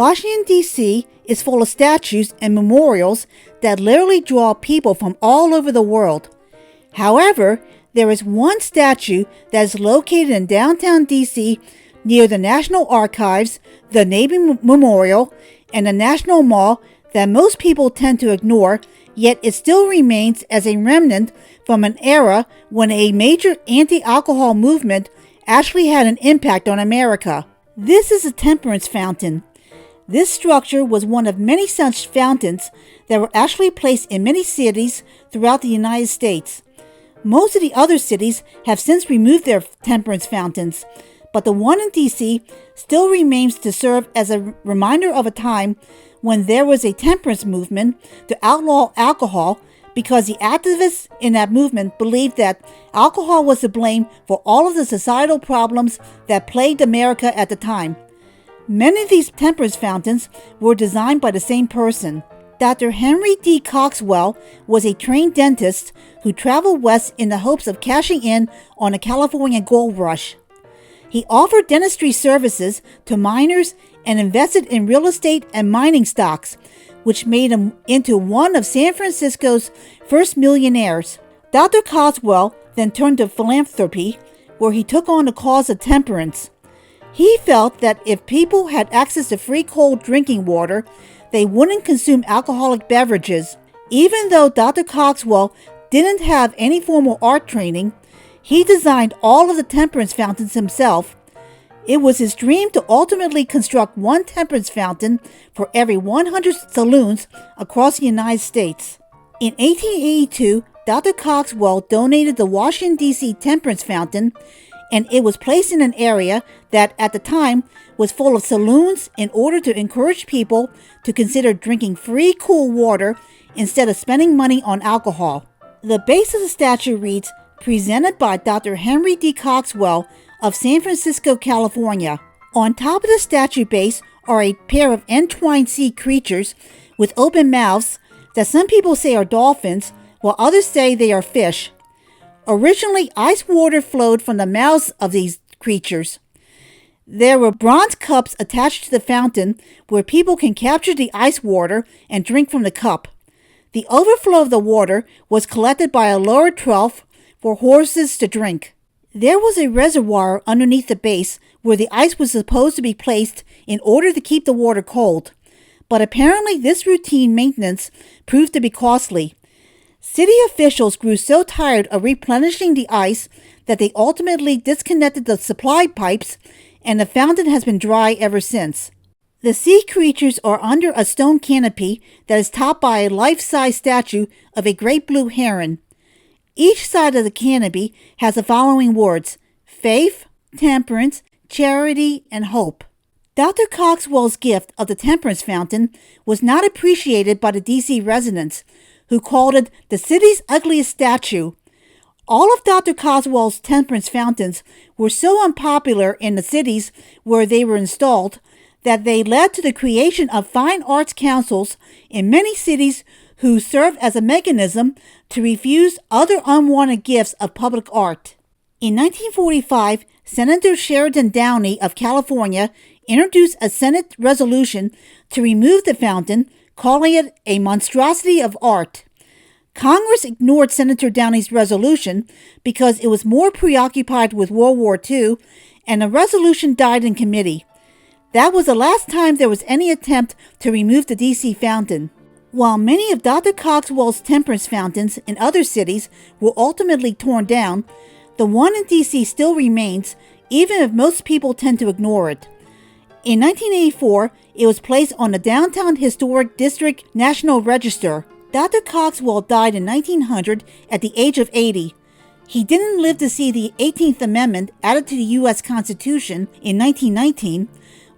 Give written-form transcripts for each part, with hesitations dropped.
Washington, D.C. is full of statues and memorials that literally draw people from all over the world. However, there is one statue that is located in downtown D.C. near the National Archives, the Navy Memorial, and the National Mall that most people tend to ignore, yet it still remains as a remnant from an era when a major anti-alcohol movement actually had an impact on America. This is a temperance fountain. This structure was one of many such fountains that were actually placed in many cities throughout the United States. Most of the other cities have since removed their temperance fountains, but the one in D.C. still remains to serve as a reminder of a time when there was a temperance movement to outlaw alcohol, because the activists in that movement believed that alcohol was to blame for all of the societal problems that plagued America at the time. Many of these temperance fountains were designed by the same person. Dr. Henry D. Coxwell was a trained dentist who traveled west in the hopes of cashing in on a California gold rush. He offered dentistry services to miners and invested in real estate and mining stocks, which made him into one of San Francisco's first millionaires. Dr. Coxwell then turned to philanthropy, where he took on the cause of temperance. He felt that if people had access to free cold drinking water, they wouldn't consume alcoholic beverages. Even though Dr. Coxwell didn't have any formal art training, he designed all of the temperance fountains himself. It was his dream to ultimately construct one temperance fountain for every 100 saloons across the United States. In 1882, Dr. Coxwell donated the Washington, D.C. Temperance Fountain, and it was placed in an area that at the time was full of saloons in order to encourage people to consider drinking free cool water instead of spending money on alcohol. The base of the statue reads, "Presented by Dr. Henry D. Coxwell of San Francisco, California." On top of the statue base are a pair of entwined sea creatures with open mouths that some people say are dolphins, while others say they are fish. Originally, ice water flowed from the mouths of these creatures. There were bronze cups attached to the fountain where people can capture the ice water and drink from the cup. The overflow of the water was collected by a lower trough for horses to drink. There was a reservoir underneath the base where the ice was supposed to be placed in order to keep the water cold, but apparently this routine maintenance proved to be costly. City officials grew so tired of replenishing the ice that they ultimately disconnected the supply pipes, and the fountain has been dry ever since. The sea creatures are under a stone canopy that is topped by a life-size statue of a great blue heron. Each side of the canopy has the following words: faith, temperance, charity, and hope. Dr. Coxwell's gift of the temperance fountain was not appreciated by the D.C. residents, who called it the city's ugliest statue. All of Dr. Coxwell's temperance fountains were so unpopular in the cities where they were installed that they led to the creation of fine arts councils in many cities who served as a mechanism to refuse other unwanted gifts of public art. In 1945, Senator Sheridan Downey of California introduced a Senate resolution to remove the fountain, calling it a monstrosity of art. Congress ignored Senator Downey's resolution because it was more preoccupied with World War II, and the resolution died in committee. That was the last time there was any attempt to remove the D.C. fountain. While many of Dr. Coxwell's temperance fountains in other cities were ultimately torn down, the one in D.C. still remains, even if most people tend to ignore it. In 1984, it was placed on the Downtown Historic District National Register. Dr. Coxwell died in 1900 at the age of 80. He didn't live to see the 18th Amendment added to the U.S. Constitution in 1919,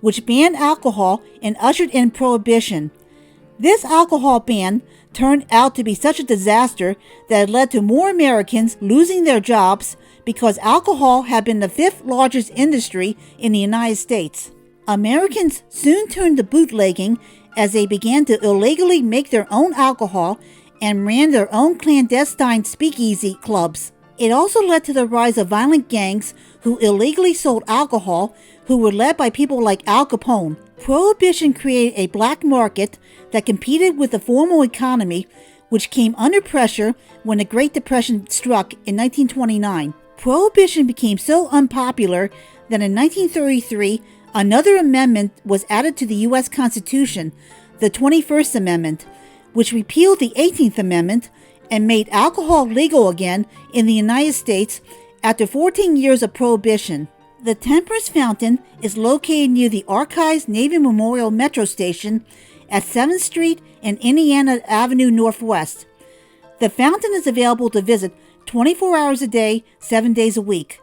which banned alcohol and ushered in Prohibition. This alcohol ban turned out to be such a disaster that it led to more Americans losing their jobs because alcohol had been the fifth largest industry in the United States. Americans soon turned to bootlegging as they began to illegally make their own alcohol and ran their own clandestine speakeasy clubs. It also led to the rise of violent gangs who illegally sold alcohol, who were led by people like Al Capone. Prohibition created a black market that competed with the formal economy, which came under pressure when the Great Depression struck in 1929. Prohibition became so unpopular that in 1933, another amendment was added to the U.S. Constitution, the 21st Amendment, which repealed the 18th Amendment and made alcohol legal again in the United States after 14 years of prohibition. The Temperance Fountain is located near the Archives Navy Memorial Metro Station at 7th Street and Indiana Avenue Northwest. The fountain is available to visit 24 hours a day, 7 days a week.